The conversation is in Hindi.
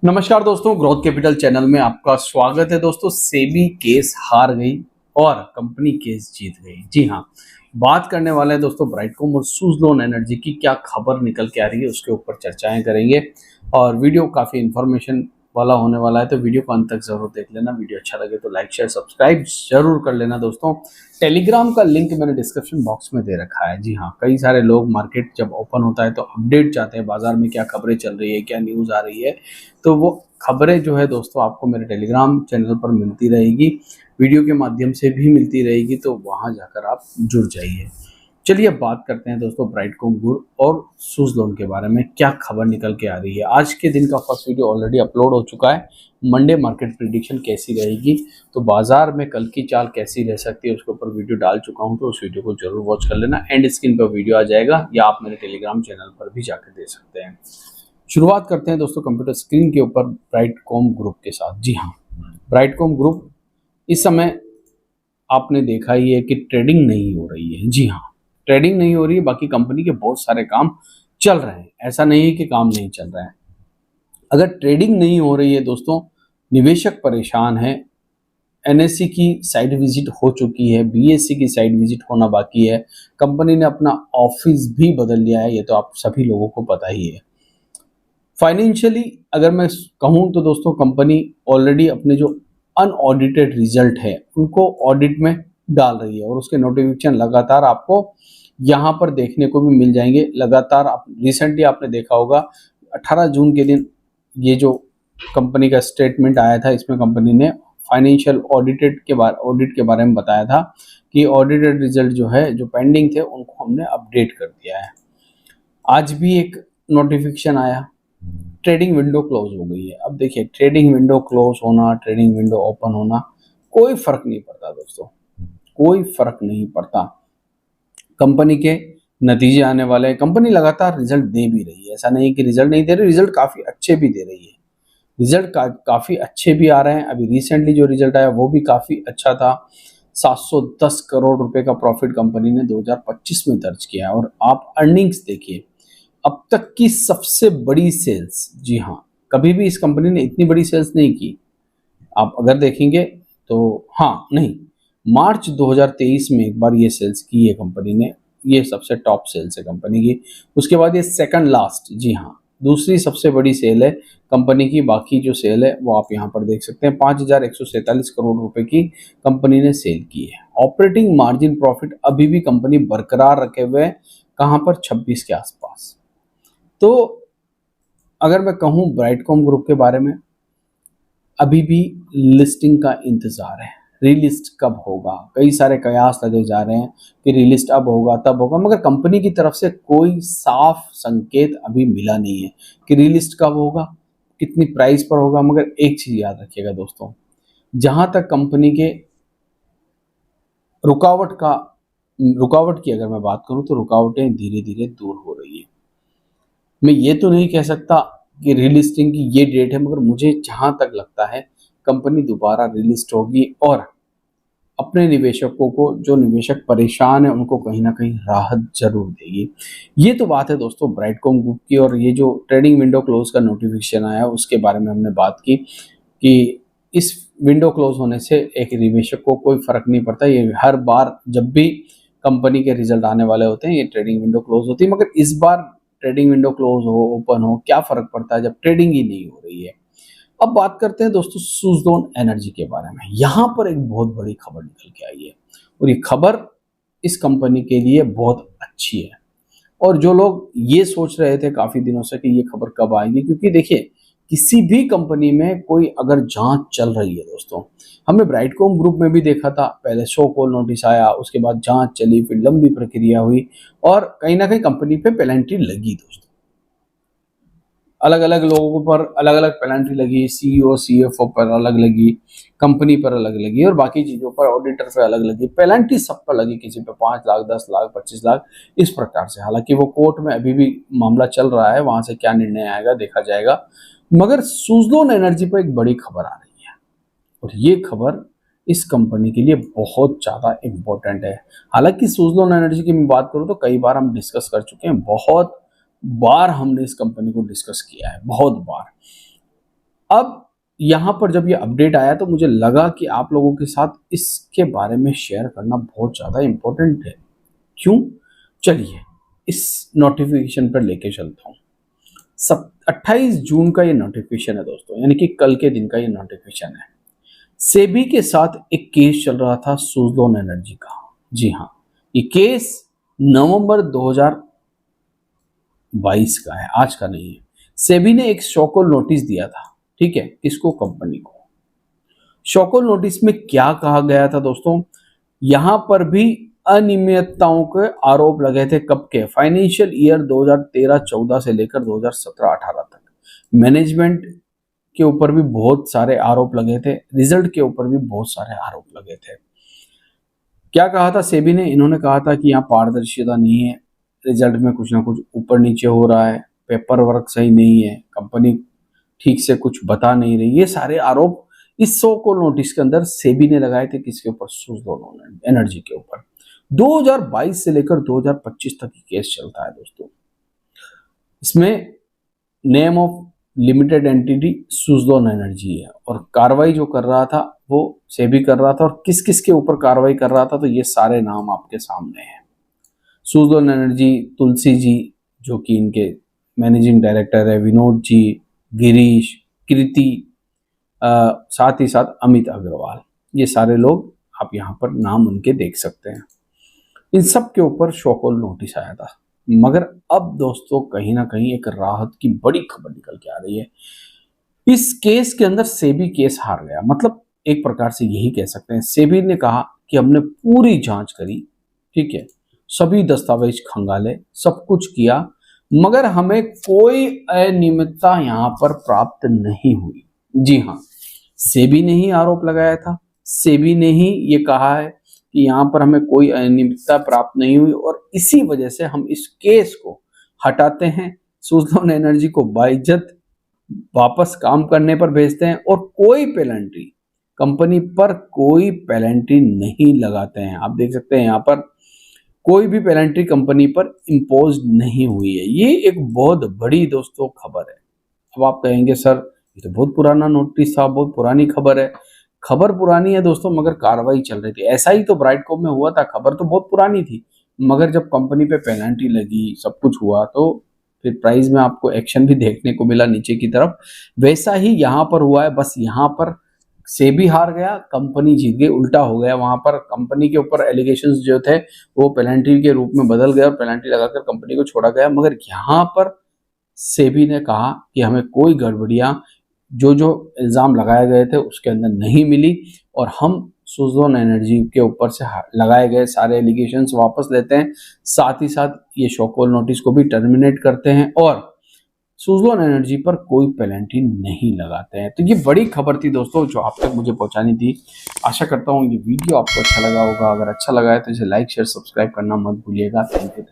नमस्कार दोस्तों, ग्रोथ कैपिटल चैनल में आपका स्वागत है। दोस्तों, सेबी केस हार गई और कंपनी केस जीत गई। जी हाँ, बात करने वाले हैं दोस्तों ब्राइटकॉम और सुज़लोन एनर्जी की क्या खबर निकल के आ रही है उसके ऊपर चर्चाएं करेंगे। और वीडियो काफ़ी इन्फॉर्मेशन वाला होने वाला है, तो वीडियो को अंत तक जरूर देख लेना। वीडियो अच्छा लगे तो लाइक शेयर सब्सक्राइब जरूर कर लेना। दोस्तों, टेलीग्राम का लिंक मैंने डिस्क्रिप्शन बॉक्स में दे रखा है। जी हाँ, कई सारे लोग मार्केट जब ओपन होता है तो अपडेट चाहते हैं, बाजार में क्या खबरें चल रही है, क्या न्यूज़ आ रही है, तो वो खबरें जो है दोस्तों आपको मेरे टेलीग्राम चैनल पर मिलती रहेगी, वीडियो के माध्यम से भी मिलती रहेगी, तो वहाँ जाकर आप जुड़ जाइए। चलिए अब बात करते हैं दोस्तों ब्राइटकॉम ग्रुप और सुज़लोन के बारे में क्या खबर निकल के आ रही है। आज के दिन का फर्स्ट वीडियो ऑलरेडी अपलोड हो चुका है। मंडे मार्केट प्रिडिक्शन कैसी रहेगी, तो बाजार में कल की चाल कैसी रह सकती है उसके ऊपर वीडियो डाल चुका हूं, तो उस वीडियो को जरूर वॉच कर लेना। एंड स्क्रीन पर वीडियो आ जाएगा या आप मेरे टेलीग्राम चैनल पर भी जाकर दे सकते हैं। शुरुआत करते हैं दोस्तों कंप्यूटर स्क्रीन के ऊपर ब्राइटकॉम ग्रुप के साथ। जी हाँ, ब्राइटकॉम ग्रुप इस समय आपने देखा ही है कि ट्रेडिंग नहीं हो रही है। जी हाँ, ट्रेडिंग नहीं हो रही है, बाकी कंपनी के बहुत सारे काम चल रहे हैं, ऐसा नहीं है कि काम नहीं चल रहा है। अगर ट्रेडिंग नहीं हो रही है दोस्तों, निवेशक परेशान है। एनएससी की साइट विजिट हो चुकी है, बीएससी की साइट विजिट होना बाकी है। कंपनी ने अपना ऑफिस भी बदल लिया है, ये तो आप सभी लोगों को पता ही है। फाइनेंशियली अगर मैं कहूँ तो दोस्तों कंपनी ऑलरेडी अपने जो अनऑडिटेड रिजल्ट है उनको ऑडिट में डाल रही है और उसके नोटिफिकेशन लगातार आपको यहाँ पर देखने को भी मिल जाएंगे। लगातार आप रिसेंटली आपने देखा होगा 18 जून के दिन ये जो कंपनी का स्टेटमेंट आया था, इसमें कंपनी ने फाइनेंशियल ऑडिट के बारे में बताया था कि ऑडिटेड रिजल्ट जो है, जो पेंडिंग थे, उनको हमने अपडेट कर दिया है। आज भी एक नोटिफिकेशन आया, ट्रेडिंग विंडो क्लोज हो गई है। अब देखिए, ट्रेडिंग विंडो क्लोज होना, ट्रेडिंग विंडो ओपन होना, कोई फर्क नहीं पड़ता दोस्तों, कोई फर्क नहीं पड़ता। कंपनी के नतीजे आने वाले हैं, कंपनी लगातार रिजल्ट दे भी रही है, ऐसा नहीं कि रिजल्ट नहीं दे रही, रिजल्ट काफी अच्छे भी दे रही है। रिजल्ट काफी अच्छे भी आ रहे हैं। अभी रिसेंटली जो रिजल्ट आया वो भी काफी अच्छा था। 710 करोड़ रुपए का प्रॉफिट कंपनी ने 2025 में दर्ज किया है। और आप अर्निंग्स देखिए, अब तक की सबसे बड़ी सेल्स। जी हाँ, कभी भी इस कंपनी ने इतनी बड़ी सेल्स नहीं की। आप अगर देखेंगे तो हाँ, नहीं, मार्च 2023 में एक बार ये सेल्स की है कंपनी ने, ये सबसे टॉप सेल्स है कंपनी की। उसके बाद ये सेकंड लास्ट, जी हाँ, दूसरी सबसे बड़ी सेल है कंपनी की। बाकी जो सेल है वो आप यहाँ पर देख सकते हैं, 5147 करोड़ रुपए की कंपनी ने सेल की है। ऑपरेटिंग मार्जिन प्रॉफिट अभी भी कंपनी बरकरार रखे हुए है, कहाँ पर, 26 के आसपास। तो अगर मैं कहूँ ब्राइटकॉम ग्रुप के बारे में, अभी भी लिस्टिंग का इंतजार है। रीलिस्ट कब होगा, कई सारे कयास लगे जा रहे हैं कि रीलिस्ट अब होगा तब होगा, मगर कंपनी की तरफ से कोई साफ संकेत अभी मिला नहीं है कि रीलिस्ट कब होगा, कितनी प्राइस पर होगा। मगर एक चीज याद रखिएगा दोस्तों, जहां तक कंपनी के रुकावट की अगर मैं बात करूं, तो रुकावटें धीरे धीरे दूर हो रही है। मैं ये तो नहीं कह सकता कि रीलिस्टिंग की ये डेट है, मगर मुझे जहां तक लगता है कंपनी दोबारा रीलिस्ट होगी और अपने निवेशकों को, जो निवेशक परेशान है, उनको कहीं ना कहीं राहत जरूर देगी। ये तो बात है दोस्तों ब्राइटकॉम ग्रुप की। और ये जो ट्रेडिंग विंडो क्लोज का नोटिफिकेशन आया उसके बारे में हमने बात की कि इस विंडो क्लोज होने से एक निवेशक को कोई फर्क नहीं पड़ता। ये हर बार जब भी कंपनी के रिजल्ट आने वाले होते हैं ये ट्रेडिंग विंडो क्लोज होती है, मगर इस बार ट्रेडिंग विंडो क्लोज हो, ओपन हो, क्या फर्क पड़ता है जब ट्रेडिंग ही नहीं हो रही है। अब बात करते हैं दोस्तों सुज़लोन एनर्जी के बारे में। यहां पर एक बहुत बड़ी खबर निकल के आई है और ये खबर इस कंपनी के लिए बहुत अच्छी है। और जो लोग ये सोच रहे थे काफी दिनों से कि ये खबर कब आएगी, क्योंकि देखिए, किसी भी कंपनी में कोई अगर जांच चल रही है दोस्तों, हमने ब्राइटकॉम ग्रुप में भी देखा था, पहले शो कॉल नोटिस आया, उसके बाद जांच चली, फिर लंबी प्रक्रिया हुई और कहीं ना कहीं कंपनी पे पेनल्टी लगी दोस्तों। अलग अलग लोगों पर अलग अलग पेनल्टी लगी, सीईओ सीएफओ पर अलग लगी, कंपनी पर अलग लगी और बाकी चीजों पर, ऑडिटर पर अलग लगी। पेनल्टी सब पर लगी, किसी पे 5 लाख, 10 लाख, 25 लाख, इस प्रकार से। हालांकि वो कोर्ट में अभी भी मामला चल रहा है, वहां से क्या निर्णय आएगा देखा जाएगा। मगर सुज़लोन एनर्जी पर एक बड़ी खबर आ रही है और ये खबर इस कंपनी के लिए बहुत ज्यादा इंपॉर्टेंट है। हालांकि सुज़लोन एनर्जी की मैं बात करूं तो कई बार हम डिस्कस कर चुके हैं, बहुत बार हमने इस कंपनी को डिस्कस किया है, बहुत बार। अब यहाँ पर जब ये अपडेट आया तो मुझे लगा कि आप लोगों के साथ इसके बारे में शेयर करना बहुत ज़्यादा इम्पोर्टेंट है। क्यों? चलिए इस नोटिफिकेशन पर लेके चलता हूँ। 28 जून का ये नोटिफिकेशन है दोस्तों, यानी कि कल के दिन का ये नोटिफिकेशन है। सेबी के साथ एक केस चल रहा था सुज़लोन एनर्जी का। जी हाँ, ये केस नवंबर 2022 का है, आज का नहीं है। सेबी ने एक शॉकॉल नोटिस दिया था, ठीक है, किसको? कंपनी को। शॉकॉल नोटिस में क्या कहा गया था दोस्तों? यहां पर भी अनियमितताओं के आरोप लगे थे। कब के? फाइनेंशियल ईयर 2013-14 से लेकर 2017-18 तक। मैनेजमेंट के ऊपर भी बहुत सारे आरोप लगे थे, रिजल्ट के ऊपर भी बहुत सारे आरोप लगे थे। क्या कहा था सेबी ने? इन्होंने कहा था कि यहाँ पारदर्शिता नहीं है, रिजल्ट में कुछ ना कुछ ऊपर नीचे हो रहा है, पेपर वर्क सही नहीं है, कंपनी ठीक से कुछ बता नहीं रही। ये सारे आरोप इस सो को नोटिस के अंदर सेबी ने लगाए थे। किसके ऊपर? सुज़लोन एनर्जी के ऊपर। 2022 से लेकर 2025 तक केस चलता है दोस्तों। इसमें name of limited entity Suzlon energy है और कार्रवाई जो कर रहा था वो सेबी कर रहा था। और किस किस के ऊपर कार्रवाई कर रहा था, तो ये सारे नाम आपके सामने हैं। सुज़लोन एनर्जी, तुलसी जी जो कि इनके मैनेजिंग डायरेक्टर है, विनोद जी, गिरीश, कृति, साथ ही साथ अमित अग्रवाल, ये सारे लोग आप यहाँ पर नाम उनके देख सकते हैं। इन सब के ऊपर शॉकॉल नोटिस आया था। मगर अब दोस्तों कहीं ना कहीं एक राहत की बड़ी खबर निकल के आ रही है। इस केस के अंदर सेबी केस हार गया, मतलब एक प्रकार से यही कह सकते हैं। सेबी ने कहा कि हमने पूरी जांच करी, ठीक है, सभी दस्तावेज खंगाले, सब कुछ किया, मगर हमें कोई अनियमितता यहाँ पर प्राप्त नहीं हुई। जी हाँ, सेबी ने ही आरोप लगाया था, सेबी ने ही ये कहा है कि यहाँ पर हमें कोई अनियमितता प्राप्त नहीं हुई और इसी वजह से हम इस केस को हटाते हैं, सुज़लोन एनर्जी को बाइज्जत वापस काम करने पर भेजते हैं और कोई पेनल्टी कंपनी पर कोई पेनल्टी नहीं लगाते हैं। आप देख सकते हैं यहाँ पर कोई भी पेनल्टी कंपनी पर इम्पोज नहीं हुई है। ये एक बहुत बड़ी दोस्तों खबर है। अब आप कहेंगे सर ये तो बहुत पुराना नोटिस था, बहुत पुरानी खबर है। खबर पुरानी है दोस्तों, मगर कार्रवाई चल रही थी। ऐसा ही तो ब्राइटकॉम में हुआ था, खबर तो बहुत पुरानी थी, मगर जब कंपनी पे पेनल्टी लगी, सब कुछ हुआ, तो फिर प्राइस में आपको एक्शन भी देखने को मिला नीचे की तरफ। वैसा ही यहाँ पर हुआ है, बस यहाँ पर सेबी हार गया, कंपनी जीत गई, उल्टा हो गया। वहां पर कंपनी के ऊपर एलिगेशंस जो थे वो पेनल्टी के रूप में बदल गए और पेनल्टी लगाकर कंपनी को छोड़ा गया। मगर यहाँ पर सेबी ने कहा कि हमें कोई गड़बड़ियां जो इल्ज़ाम लगाए गए थे उसके अंदर नहीं मिली और हम सुज़लोन एनर्जी के ऊपर से लगाए गए सारे एलिगेशंस वापस लेते हैं। साथ ही साथ ये शॉकॉल नोटिस को भी टर्मिनेट करते हैं और सुज़लोन एनर्जी पर कोई पेनल्टी नहीं लगाते हैं। तो ये बड़ी खबर थी दोस्तों जो आप तक मुझे पहुंचानी थी। आशा करता हूँ ये वीडियो आपको अच्छा लगा होगा। अगर अच्छा लगा है तो इसे लाइक, शेयर, सब्सक्राइब करना मत भूलिएगा। Thank you.